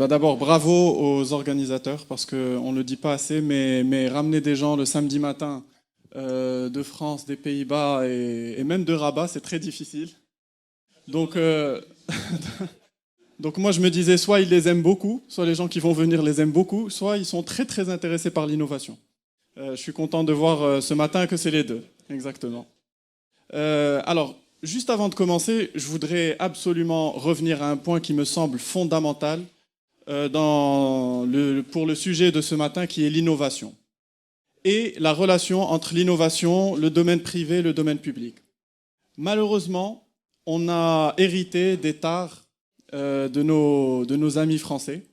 D'abord, bravo aux organisateurs, parce qu'on ne le dit pas assez, mais ramener des gens le samedi matin de France, des Pays-Bas et même de Rabat, c'est très difficile. Donc, donc moi, je me disais, soit ils les aiment beaucoup, soit les gens qui vont venir les aiment beaucoup, soit ils sont très très intéressés par l'innovation. Je suis content de voir ce matin que c'est les deux, exactement. Alors, juste avant de commencer, je voudrais absolument revenir à un point qui me semble fondamental pour le sujet de ce matin, qui est l'innovation et la relation entre l'innovation, le domaine privé et le domaine public. Malheureusement, on a hérité des tares de nos amis français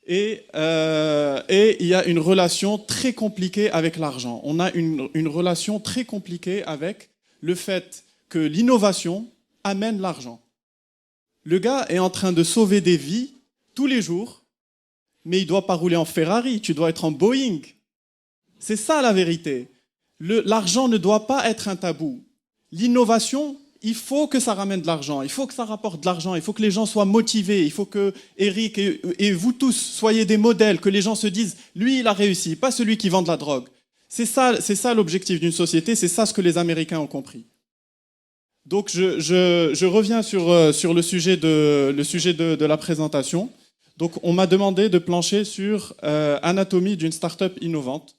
et il y a une relation très compliquée avec l'argent. On a une relation très compliquée avec le fait que l'innovation amène l'argent. Le gars est en train de sauver des vies tous les jours, mais il ne doit pas rouler en Ferrari, tu dois être en Boeing. C'est ça la vérité. L'argent ne doit pas être un tabou. L'innovation, il faut que ça ramène de l'argent, il faut que ça rapporte de l'argent, il faut que les gens soient motivés, il faut que Eric et vous tous soyez des modèles, que les gens se disent, lui il a réussi, pas celui qui vend de la drogue. C'est ça l'objectif d'une société, c'est ça ce que les Américains ont compris. Donc je reviens sur le sujet de la présentation. Donc on m'a demandé de plancher sur anatomie d'une start-up innovante.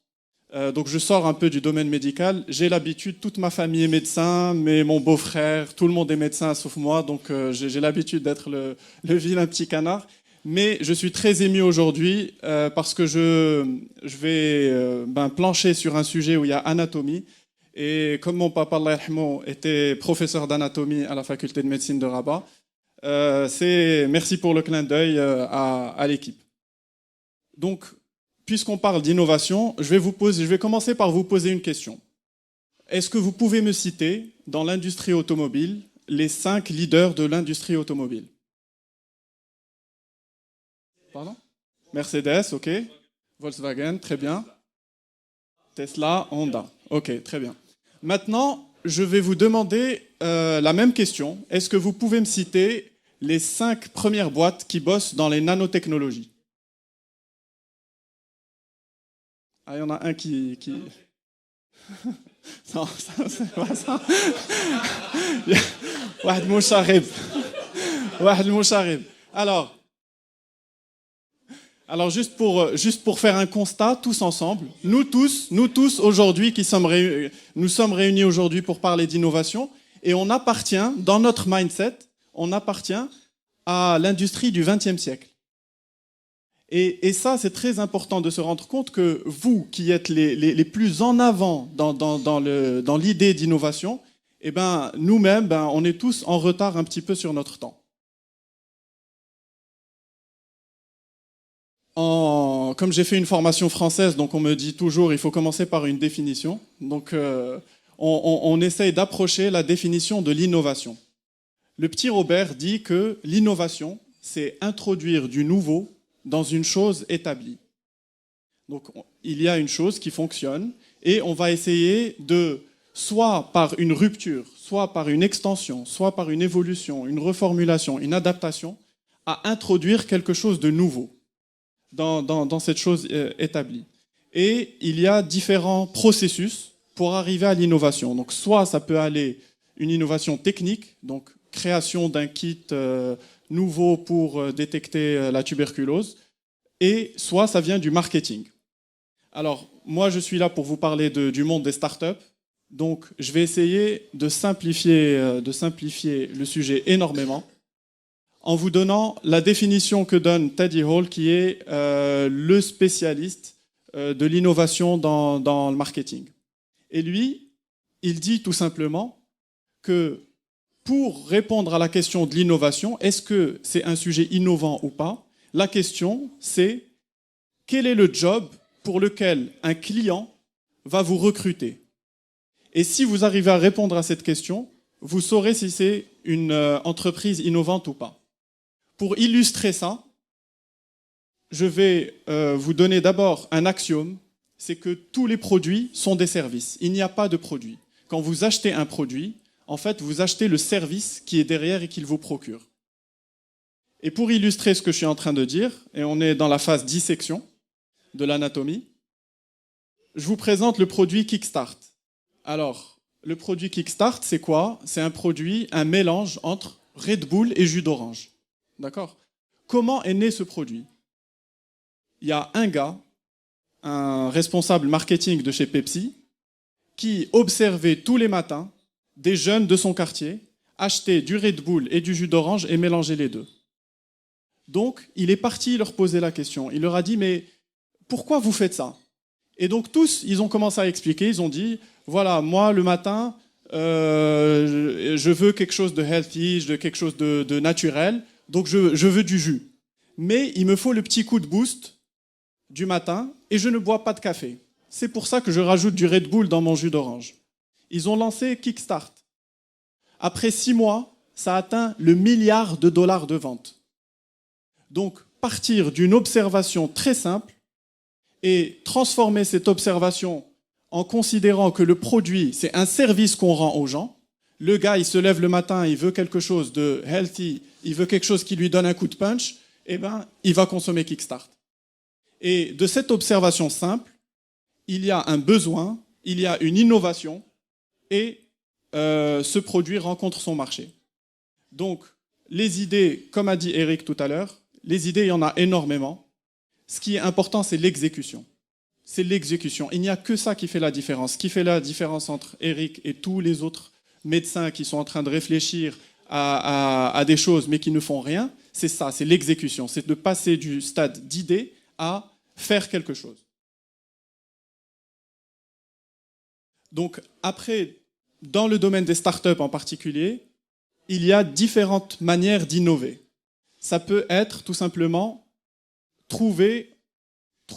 Donc je sors un peu du domaine médical. J'ai l'habitude, toute ma famille est médecin, mais mon beau-frère, tout le monde est médecin sauf moi, donc j'ai l'habitude d'être le vilain petit canard. Mais je suis très ému aujourd'hui parce que je vais plancher sur un sujet où il y a anatomie. Et comme mon papa, Allah yarhamou, était professeur d'anatomie à la faculté de médecine de Rabat, merci pour le clin d'œil à l'équipe. Donc, puisqu'on parle d'innovation, je vais commencer par vous poser une question. Est-ce que vous pouvez me citer, dans l'industrie automobile, les 5 leaders de l'industrie automobile? Pardon? Mercedes, ok. Volkswagen, très bien. Tesla, Honda. Ok, très bien. Maintenant, je vais vous demander la même question. Est-ce que vous pouvez me citer les 5 premières boîtes qui bossent dans les nanotechnologies? Ah, il y en a un qui... Non, ça, c'est pas ça. Wahed Moucharib. Wahed Moucharib. Alors juste pour faire un constat, tous ensemble, nous tous aujourd'hui nous sommes réunis aujourd'hui pour parler d'innovation et on appartient, dans notre mindset, on appartient à l'industrie du XXe siècle. Et ça, c'est très important de se rendre compte que vous, qui êtes les plus en avant dans l'idée d'innovation, eh ben, nous-mêmes, on est tous en retard un petit peu sur notre temps. Comme j'ai fait une formation française, donc on me dit toujours il faut commencer par une définition. Donc on essaye d'approcher la définition de l'innovation. Le petit Robert dit que l'innovation, c'est introduire du nouveau dans une chose établie. Donc il y a une chose qui fonctionne et on va essayer de, soit par une rupture, soit par une extension, soit par une évolution, une reformulation, une adaptation, à introduire quelque chose de nouveau dans cette chose établie. Et il y a différents processus pour arriver à l'innovation. Donc soit ça peut aller une innovation technique, donc création d'un kit nouveau pour détecter la tuberculose, et soit ça vient du marketing. Alors moi je suis là pour vous parler du monde des startups, donc je vais essayer de simplifier le sujet énormément, en vous donnant la définition que donne Teddy Hall, qui est le spécialiste de l'innovation dans le marketing. Et lui, il dit tout simplement que pour répondre à la question de l'innovation, est-ce que c'est un sujet innovant ou pas? La question, c'est quel est le job pour lequel un client va vous recruter? Et si vous arrivez à répondre à cette question, vous saurez si c'est une entreprise innovante ou pas. Pour illustrer ça, je vais vous donner d'abord un axiome, c'est que tous les produits sont des services. Il n'y a pas de produit. Quand vous achetez un produit, en fait, vous achetez le service qui est derrière et qu'il vous procure. Et pour illustrer ce que je suis en train de dire, et on est dans la phase dissection de l'anatomie, je vous présente le produit Kickstart. Alors, le produit Kickstart, c'est quoi? C'est un produit, un mélange entre Red Bull et jus d'orange. D'accord? Comment est né ce produit? Il y a un gars, un responsable marketing de chez Pepsi, qui observait tous les matins des jeunes de son quartier acheter du Red Bull et du jus d'orange et mélanger les deux. Donc, il est parti leur poser la question. Il leur a dit, mais pourquoi vous faites ça? Et donc, tous, ils ont commencé à expliquer. Ils ont dit, voilà, moi, le matin, je veux quelque chose de healthy, je veux quelque chose de naturel, donc je veux du jus. Mais il me faut le petit coup de boost du matin et je ne bois pas de café. C'est pour ça que je rajoute du Red Bull dans mon jus d'orange. Ils ont lancé Kickstart. Après 6 mois, ça a atteint le milliard de dollars de vente. Donc, partir d'une observation très simple et transformer cette observation en considérant que le produit, c'est un service qu'on rend aux gens. Le gars, il se lève le matin, il veut quelque chose de healthy, il veut quelque chose qui lui donne un coup de punch, eh ben, il va consommer Kickstart. Et de cette observation simple, il y a un besoin, il y a une innovation, et ce produit rencontre son marché. Donc, les idées, comme a dit Eric tout à l'heure, les idées, il y en a énormément. Ce qui est important, c'est l'exécution. C'est l'exécution. Il n'y a que ça qui fait la différence. Ce qui fait la différence entre Eric et tous les autres médecins qui sont en train de réfléchir à des choses mais qui ne font rien, c'est ça, c'est l'exécution. C'est de passer du stade d'idée à faire quelque chose. Donc après, dans le domaine des startups en particulier, il y a différentes manières d'innover. Ça peut être tout simplement trouver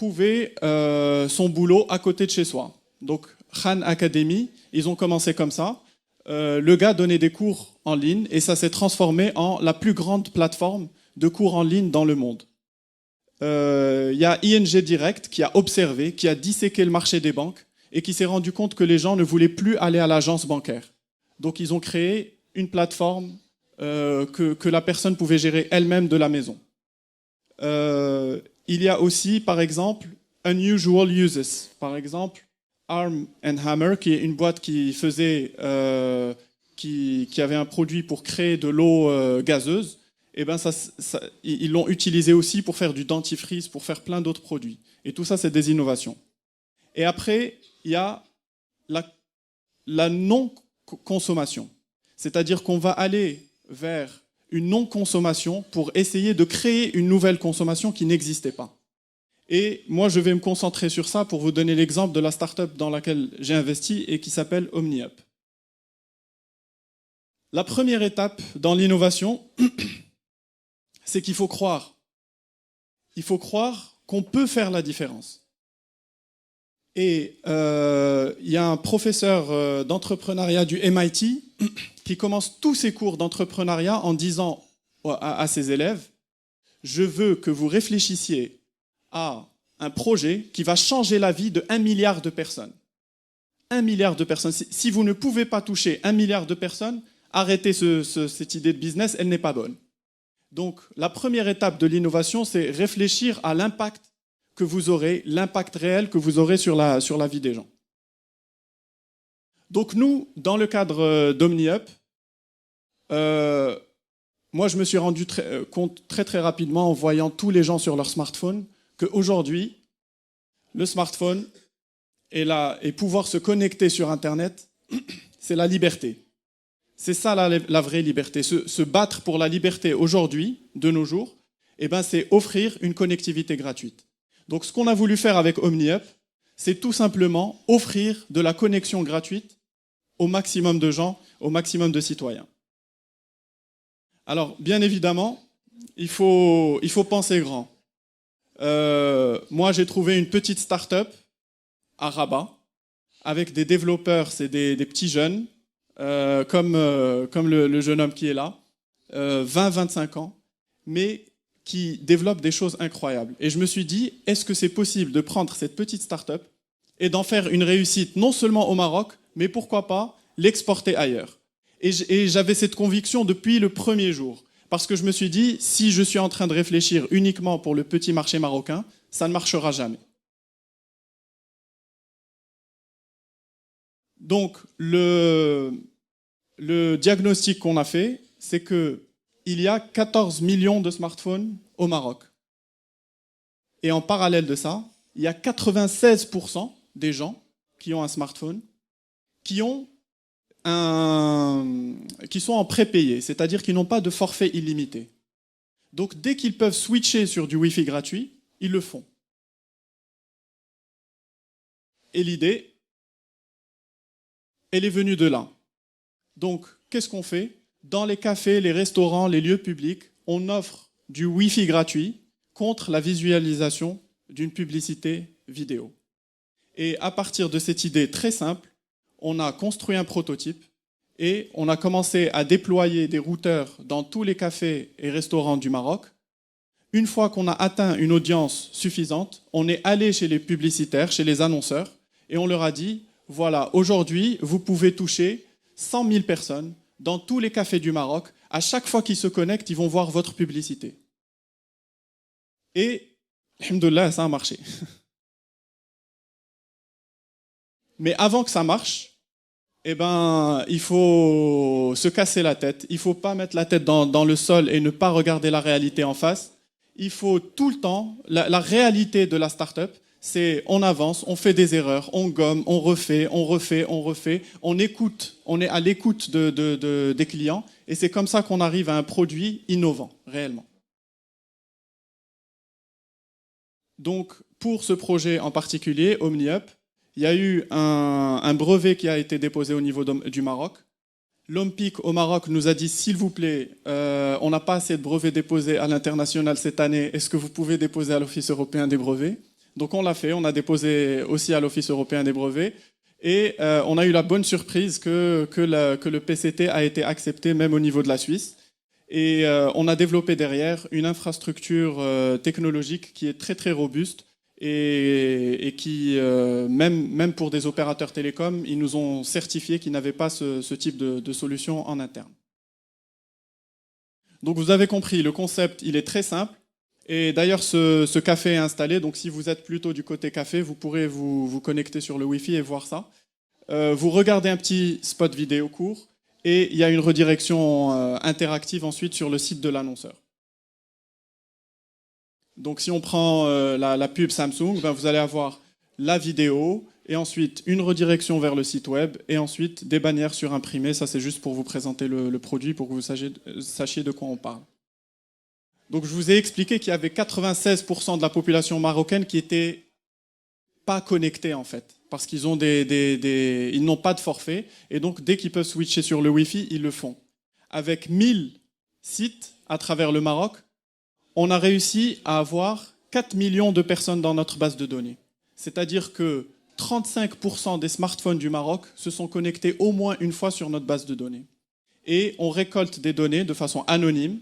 son boulot à côté de chez soi. Donc Khan Academy, ils ont commencé comme ça. Le gars donnait des cours en ligne et ça s'est transformé en la plus grande plateforme de cours en ligne dans le monde. Il y a ING Direct qui a observé, qui a disséqué le marché des banques et qui s'est rendu compte que les gens ne voulaient plus aller à l'agence bancaire. Donc ils ont créé une plateforme que la personne pouvait gérer elle-même de la maison. Il y a aussi, par exemple, Unusual Uses. Par exemple, Arm & Hammer, qui est une boîte qui avait un produit pour créer de l'eau gazeuse. Et ben ils l'ont utilisé aussi pour faire du dentifrice, pour faire plein d'autres produits. Et tout ça, c'est des innovations. Et après, il y a la non-consommation. C'est-à-dire qu'on va aller vers une non-consommation pour essayer de créer une nouvelle consommation qui n'existait pas. Et moi, je vais me concentrer sur ça pour vous donner l'exemple de la start-up dans laquelle j'ai investi et qui s'appelle OmniUp. La première étape dans l'innovation, c'est qu'il faut croire. Il faut croire qu'on peut faire la différence. Et il y a un professeur d'entrepreneuriat du MIT qui commence tous ses cours d'entrepreneuriat en disant à ses élèves, je veux que vous réfléchissiez à un projet qui va changer la vie de 1 milliard de personnes. 1 milliard de personnes. Si vous ne pouvez pas toucher 1 milliard de personnes, arrêtez cette idée de business, elle n'est pas bonne. Donc la première étape de l'innovation, c'est réfléchir à l'impact que vous aurez, l'impact réel que vous aurez sur la vie des gens. Donc nous, dans le cadre d'OmniUp, moi je me suis rendu compte très rapidement en voyant tous les gens sur leur smartphone qu'aujourd'hui, le smartphone et pouvoir se connecter sur Internet, c'est la liberté. C'est ça la vraie liberté. Se battre pour la liberté aujourd'hui, de nos jours, eh ben, c'est offrir une connectivité gratuite. Donc ce qu'on a voulu faire avec OmniUp, c'est tout simplement offrir de la connexion gratuite au maximum de gens, au maximum de citoyens. Alors, bien évidemment, il faut penser grand. Moi, j'ai trouvé une petite start-up à Rabat, avec des développeurs, c'est des petits jeunes, comme le jeune homme qui est là, 20-25 ans, mais qui développent des choses incroyables. Et je me suis dit, est-ce que c'est possible de prendre cette petite start-up et d'en faire une réussite non seulement au Maroc, mais pourquoi pas l'exporter ailleurs. Et j'avais cette conviction depuis le premier jour. Parce que je me suis dit, si je suis en train de réfléchir uniquement pour le petit marché marocain, ça ne marchera jamais. Donc, le diagnostic qu'on a fait, c'est qu'il y a 14 millions de smartphones au Maroc. Et en parallèle de ça, il y a 96% des gens qui ont un smartphone qui sont en prépayé, c'est-à-dire qu'ils n'ont pas de forfait illimité. Donc dès qu'ils peuvent switcher sur du Wi-Fi gratuit, ils le font. Et l'idée, elle est venue de là. Donc qu'est-ce qu'on fait? Dans les cafés, les restaurants, les lieux publics, on offre du Wi-Fi gratuit contre la visualisation d'une publicité vidéo. Et à partir de cette idée très simple, on a construit un prototype et on a commencé à déployer des routeurs dans tous les cafés et restaurants du Maroc. Une fois qu'on a atteint une audience suffisante, on est allé chez les publicitaires, chez les annonceurs, et on leur a dit, voilà, aujourd'hui, vous pouvez toucher 100 000 personnes dans tous les cafés du Maroc. À chaque fois qu'ils se connectent, ils vont voir votre publicité. Et, alhamdoulilah, ça a marché. Mais avant que ça marche, eh ben, il faut se casser la tête. Il ne faut pas mettre la tête dans le sol et ne pas regarder la réalité en face. Il faut tout le temps, la réalité de la start-up, c'est on avance, on fait des erreurs, on gomme, on refait, on écoute, on est à l'écoute des clients et c'est comme ça qu'on arrive à un produit innovant, réellement. Donc, pour ce projet en particulier, OmniUp, il y a eu un brevet qui a été déposé au niveau du Maroc. L'OMPIC au Maroc nous a dit, s'il vous plaît, on n'a pas assez de brevets déposés à l'international cette année, est-ce que vous pouvez déposer à l'Office européen des brevets? Donc on l'a fait, on a déposé aussi à l'Office européen des brevets, et on a eu la bonne surprise que le PCT a été accepté même au niveau de la Suisse. Et on a développé derrière une infrastructure technologique qui est très très robuste, et qui, même pour des opérateurs télécoms, ils nous ont certifié qu'ils n'avaient pas ce type de solution en interne. Donc vous avez compris, le concept, il est très simple. Et d'ailleurs, ce café est installé. Donc si vous êtes plutôt du côté café, vous pourrez vous connecter sur le Wi-Fi et voir ça. Vous regardez un petit spot vidéo court et il y a une redirection interactive ensuite sur le site de l'annonceur. Donc si on prend la pub Samsung, ben, vous allez avoir la vidéo et ensuite une redirection vers le site web et ensuite des bannières surimprimées. Ça c'est juste pour vous présenter le produit, pour que vous sachiez de quoi on parle. Donc je vous ai expliqué qu'il y avait 96% de la population marocaine qui n'était pas connectée en fait, parce qu'ils ont ils n'ont pas de forfait et donc dès qu'ils peuvent switcher sur le Wi-Fi, ils le font. Avec 1000 sites à travers le Maroc, on a réussi à avoir 4 millions de personnes dans notre base de données. C'est-à-dire que 35% des smartphones du Maroc se sont connectés au moins une fois sur notre base de données. Et on récolte des données de façon anonyme.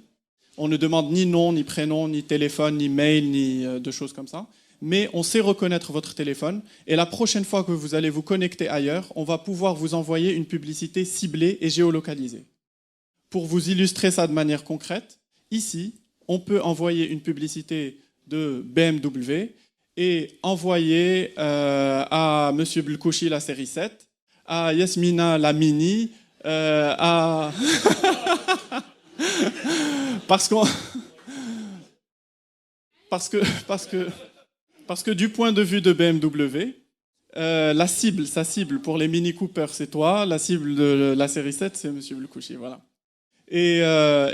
On ne demande ni nom, ni prénom, ni téléphone, ni mail, ni de choses comme ça. Mais on sait reconnaître votre téléphone. Et la prochaine fois que vous allez vous connecter ailleurs, on va pouvoir vous envoyer une publicité ciblée et géolocalisée. Pour vous illustrer ça de manière concrète, ici, on peut envoyer une publicité de BMW et envoyer à Monsieur Bulkouchi la série 7, à Yasmina la Mini, à... parce que du point de vue de BMW, sa cible pour les Mini Cooper, c'est toi, la cible de la série 7, c'est Monsieur Bulkouchi, voilà. Et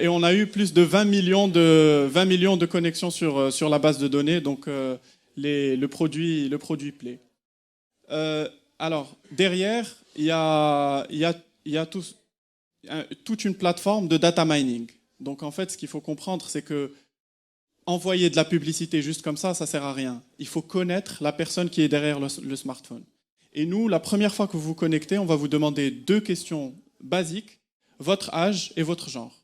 on a eu plus de 20 millions de connexions sur la base de données, donc le produit plaît. Alors, derrière, il y a toute une plateforme de data mining. Donc en fait, ce qu'il faut comprendre, c'est que envoyer de la publicité juste comme ça ne sert à rien. Il faut connaître la personne qui est derrière le smartphone. Et nous, la première fois que vous vous connectez, on va vous demander 2 questions basiques, votre âge et votre genre.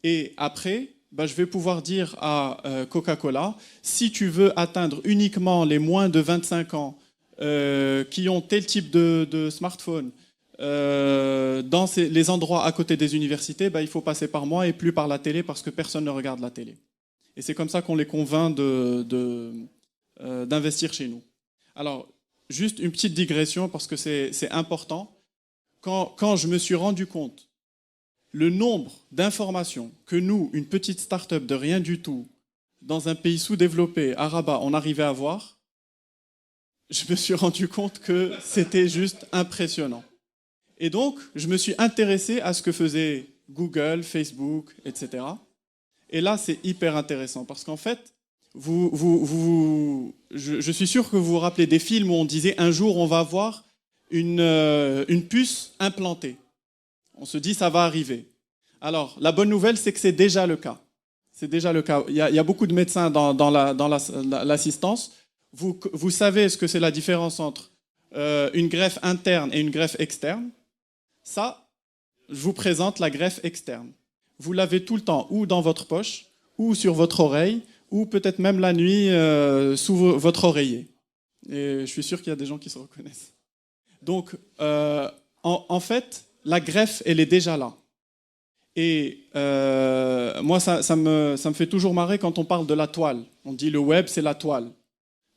Et après, je vais pouvoir dire à Coca-Cola, si tu veux atteindre uniquement les moins de 25 ans qui ont tel type de smartphone, dans les endroits à côté des universités, il faut passer par moi et plus par la télé parce que personne ne regarde la télé. Et c'est comme ça qu'on les convainc d'investir chez nous. Alors, juste une petite digression parce que c'est important. Quand je me suis rendu compte le nombre d'informations que nous, une petite start-up de rien du tout, dans un pays sous-développé, à Rabat, on arrivait à avoir, je me suis rendu compte que c'était juste impressionnant. Et donc, je me suis intéressé à ce que faisaient Google, Facebook, etc. Et là, c'est hyper intéressant parce qu'en fait, je suis sûr que vous vous rappelez des films où on disait un jour on va avoir une puce implantée. On se dit ça va arriver. Alors, la bonne nouvelle, c'est que c'est déjà le cas. C'est déjà le cas. Il y a beaucoup de médecins dans l'assistance. Vous savez ce que c'est la différence entre une greffe interne et une greffe externe. Ça, je vous présente la greffe externe. Vous l'avez tout le temps, ou dans votre poche, ou sur votre oreille, ou peut-être même la nuit sous votre oreiller. Et je suis sûr qu'il y a des gens qui se reconnaissent. Donc, en fait, la greffe, elle est déjà là. Et moi, ça me fait toujours marrer quand on parle de la toile. On dit le web, c'est la toile.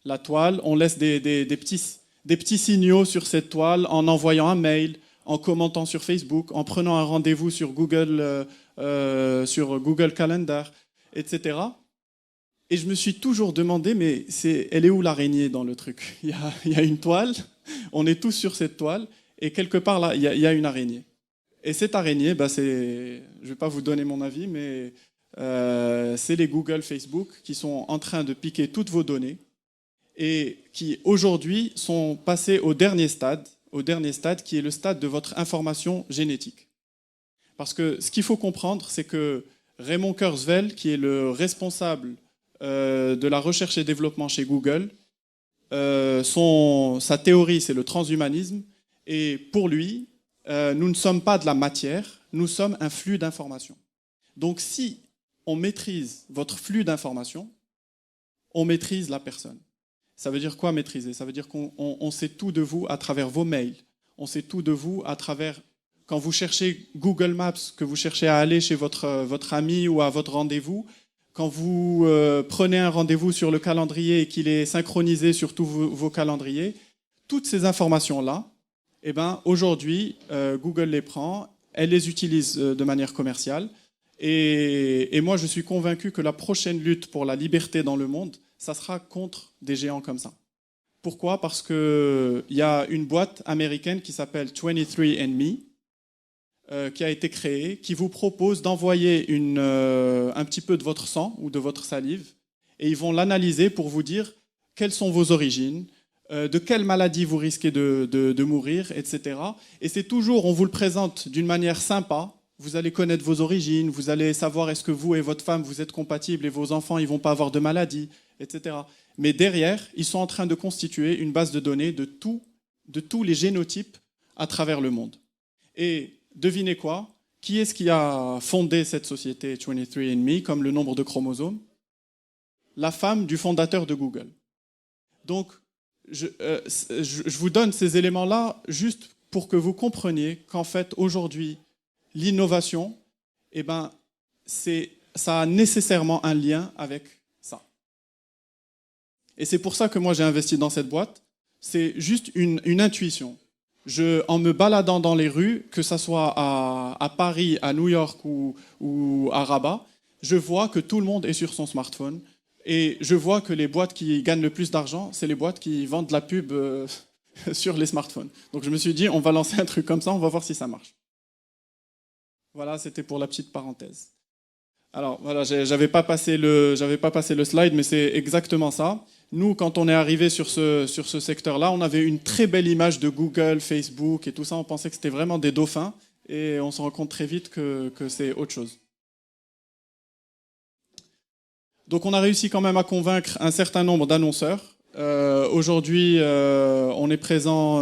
La toile, on laisse des petits signaux sur cette toile en envoyant un mail, en commentant sur Facebook, en prenant un rendez-vous sur Google Calendar, etc. Et je me suis toujours demandé, mais elle est où l'araignée dans le truc? Il y a une toile, on est tous sur cette toile, et quelque part là, il y a une araignée. Et cette araignée, je ne vais pas vous donner mon avis, mais c'est les Google, Facebook qui sont en train de piquer toutes vos données et qui aujourd'hui sont passés au dernier stade qui est le stade de votre information génétique. Parce que ce qu'il faut comprendre, c'est que Raymond Kurzweil, qui est le responsable de la recherche et développement chez Google, sa théorie, c'est le transhumanisme. Et pour lui, nous ne sommes pas de la matière, nous sommes un flux d'informations. Donc si on maîtrise votre flux d'informations, on maîtrise la personne. Ça veut dire quoi maîtriser? Ça veut dire qu'on sait tout de vous à travers vos mails. On sait tout de vous à travers... Quand vous cherchez Google Maps, que vous cherchez à aller chez votre ami ou à votre rendez-vous, quand vous prenez un rendez-vous sur le calendrier et qu'il est synchronisé sur tous vos calendriers, toutes ces informations-là, aujourd'hui, Google les prend, elle les utilise de manière commerciale. Et moi, je suis convaincu que la prochaine lutte pour la liberté dans le monde, ça sera contre des géants comme ça. Pourquoi? Parce qu'il y a une boîte américaine qui s'appelle 23andMe, qui a été créée, qui vous propose d'envoyer un petit peu de votre sang ou de votre salive, et ils vont l'analyser pour vous dire quelles sont vos origines, de quelle maladie vous risquez de mourir, etc. Et c'est toujours, on vous le présente d'une manière sympa. Vous allez connaître vos origines, vous allez savoir est-ce que vous et votre femme, vous êtes compatibles et vos enfants, ils ne vont pas avoir de maladie, etc. Mais derrière, ils sont en train de constituer une base de données de tous les génotypes à travers le monde. Et devinez quoi? Qui est-ce qui a fondé cette société 23andMe comme le nombre de chromosomes? La femme du fondateur de Google. Donc, je vous donne ces éléments-là juste pour que vous compreniez qu'en fait, aujourd'hui, l'innovation, ça a nécessairement un lien avec ça. Et c'est pour ça que moi, j'ai investi dans cette boîte. C'est juste une intuition. En me baladant dans les rues, que ce soit à Paris, à New York ou à Rabat, je vois que tout le monde est sur son smartphone. Et je vois que les boîtes qui gagnent le plus d'argent, c'est les boîtes qui vendent de la pub sur les smartphones. Donc je me suis dit, on va lancer un truc comme ça, on va voir si ça marche. Voilà, c'était pour la petite parenthèse. Alors voilà, j'avais pas passé le slide, mais c'est exactement ça. Nous, quand on est arrivé sur ce secteur-là, on avait une très belle image de Google, Facebook et tout ça. On pensait que c'était vraiment des dauphins, et on se rend compte très vite que c'est autre chose. Donc on a réussi quand même à convaincre un certain nombre d'annonceurs. Aujourd'hui, on est présent,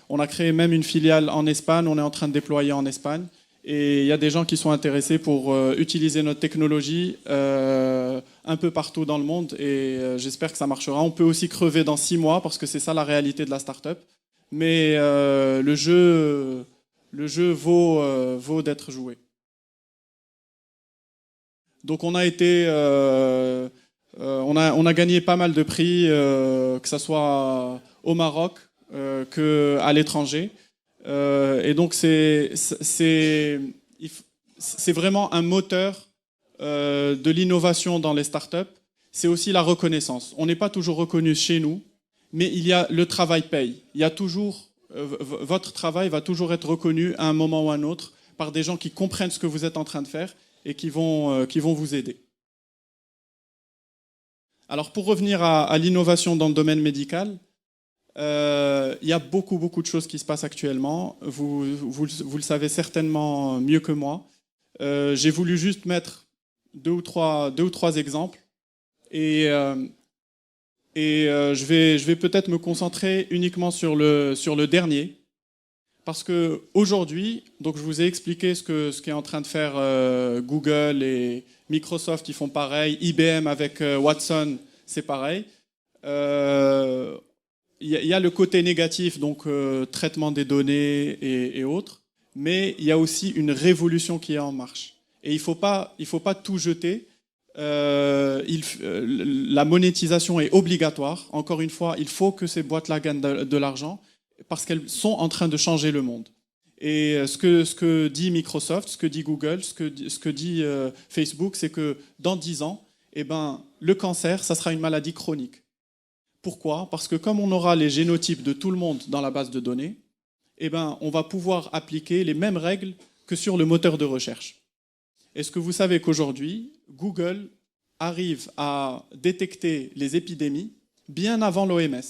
on a créé même une filiale en Espagne, on est en train de déployer en Espagne. Et il y a des gens qui sont intéressés pour utiliser notre technologie un peu partout dans le monde, et j'espère que ça marchera. On peut aussi crever dans 6 mois, parce que c'est ça la réalité de la start-up. mais le jeu vaut d'être joué. Donc on a gagné pas mal de prix, que ce soit au Maroc qu'à l'étranger. Et donc c'est vraiment un moteur de l'innovation dans les startups. C'est aussi la reconnaissance. On n'est pas toujours reconnu chez nous, mais le travail paye. Il y a toujours, votre travail va toujours être reconnu à un moment ou à un autre par des gens qui comprennent ce que vous êtes en train de faire et qui vont vous aider. Alors pour revenir à l'innovation dans le domaine médical, il y a beaucoup de choses qui se passent actuellement. Vous le savez certainement mieux que moi. J'ai voulu juste mettre deux ou trois exemples et je vais peut-être me concentrer uniquement sur le dernier. Parce que aujourd'hui, donc je vous ai expliqué ce qu'est en train de faire Google et Microsoft, ils font pareil. IBM avec Watson, c'est pareil. Il y a le côté négatif, donc traitement des données et autres, mais il y a aussi une révolution qui est en marche. Et il faut pas tout jeter. La monétisation est obligatoire. Encore une fois, il faut que ces boîtes-là gagnent de l'argent, parce qu'elles sont en train de changer le monde. Et ce que dit Microsoft, ce que dit Google, ce que dit Facebook, c'est que dans 10 ans, le cancer, ça sera une maladie chronique. Pourquoi ? Parce que comme on aura les génotypes de tout le monde dans la base de données, on va pouvoir appliquer les mêmes règles que sur le moteur de recherche. Est-ce que vous savez qu'aujourd'hui, Google arrive à détecter les épidémies bien avant l'OMS ?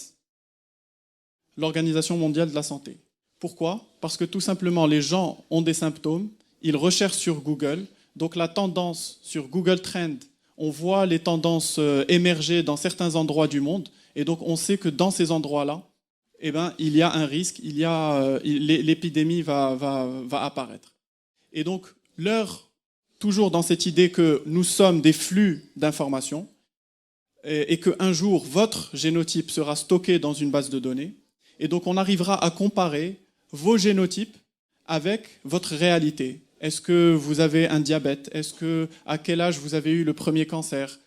L'Organisation mondiale de la santé. Pourquoi ? Parce que tout simplement, les gens ont des symptômes, ils recherchent sur Google, donc la tendance sur Google Trends, on voit les tendances émerger dans certains endroits du monde, et donc on sait que dans ces endroits-là, il y a un risque, l'épidémie va apparaître. Et donc, toujours dans cette idée que nous sommes des flux d'informations, et qu'un jour, votre génotype sera stocké dans une base de données, et donc on arrivera à comparer vos génotypes avec votre réalité. Est-ce que vous avez un diabète ? À quel âge vous avez eu le premier cancer ?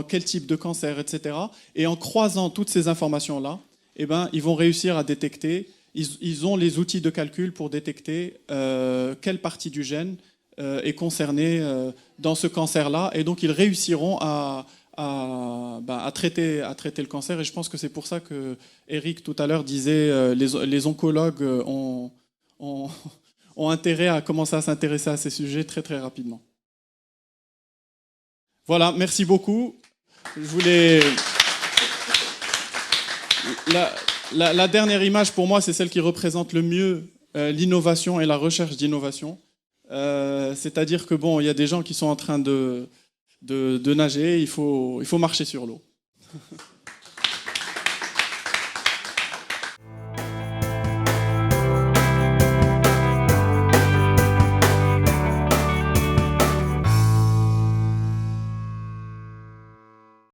Quel type de cancer, etc. Et en croisant toutes ces informations-là, ils vont réussir à détecter, ils ont les outils de calcul pour détecter quelle partie du gène est concernée dans ce cancer-là. Et donc ils réussiront à traiter le cancer. Et je pense que c'est pour ça que Eric tout à l'heure disait les oncologues ont intérêt à commencer à s'intéresser à ces sujets très très rapidement. Voilà, merci beaucoup. La dernière image pour moi, c'est celle qui représente le mieux l'innovation et la recherche d'innovation. C'est-à-dire que il y a des gens qui sont en train de nager, il faut marcher sur l'eau.